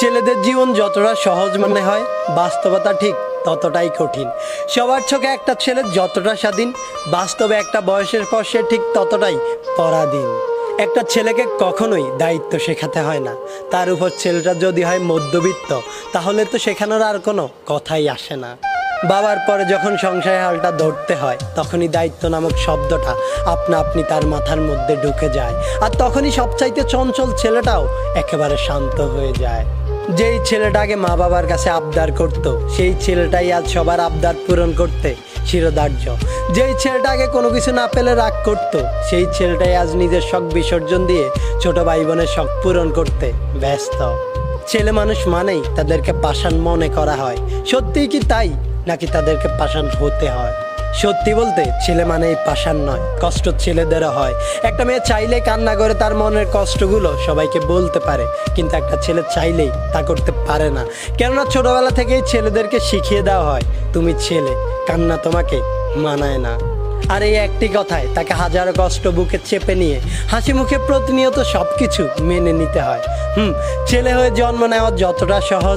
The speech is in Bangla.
ছেলেদের জীবন যতটা সহজ মনে হয়, বাস্তবতা ঠিক ততটাই কঠিন। সবার চোখে একটা ছেলে যতটা স্বাধীন, বাস্তবে একটা বয়সের পর সে ঠিক ততটাই পরাধীন। একটা ছেলেকে কখনোই দায়িত্ব শেখাতে হয় না। তার উপর ছেলেটা যদি হয় মধ্যবিত্ত, তাহলে তো শেখানোর আর কোনো কথাই আসে না। বাবার পরে যখন সংসারের হালটা ধরতে হয়, তখনই দায়িত্ব নামক শব্দটা আপনা আপনি তার মাথার মধ্যে ঢুকে যায়। আর তখনই সবচাইতে চঞ্চল ছেলেটাও একেবারে শান্ত হয়ে যায়। যেই ছেলেটাকে মা বাবার কাছে আবদার করত, সেই ছেলেটাই আজ সবার আবদার পূরণ করতে শিরোধার্য। যেই ছেলেটাকে কোনো কিছু না পেলে রাগ করত, সেই ছেলেটাই আজ নিজের শখ বিসর্জন দিয়ে ছোট ভাই বোনের শখ পূরণ করতে ব্যস্ত। ছেলে মানুষ মানেই তাদেরকে পাষাণ মনে করা হয়। সত্যিই কি তাই, নাকি তাদেরকে পাষাণ হতে হয়? সত্যি বলতে ছেলে মানেই পাষাণ নয়, কষ্ট ছেলেদেরও হয়। একটা মেয়ে চাইলেই কান্না করে তার মনের কষ্টগুলো সবাইকে বলতে পারে, কিন্তু একটা ছেলে চাইলেই তা করতে পারে না। কেননা ছোটবেলা থেকেই ছেলেদেরকে শিখিয়ে দেওয়া হয়, তুমি ছেলে, কান্না তোমাকে মানায় না। আর এই একটি কথায় তাকে হাজারো কষ্ট বুকে চেপে নিয়ে হাসি মুখে প্রতিনিয়ত সব কিছু মেনে নিতে হয়। ছেলে হয়ে জন্ম নেওয়া যতটা সহজ,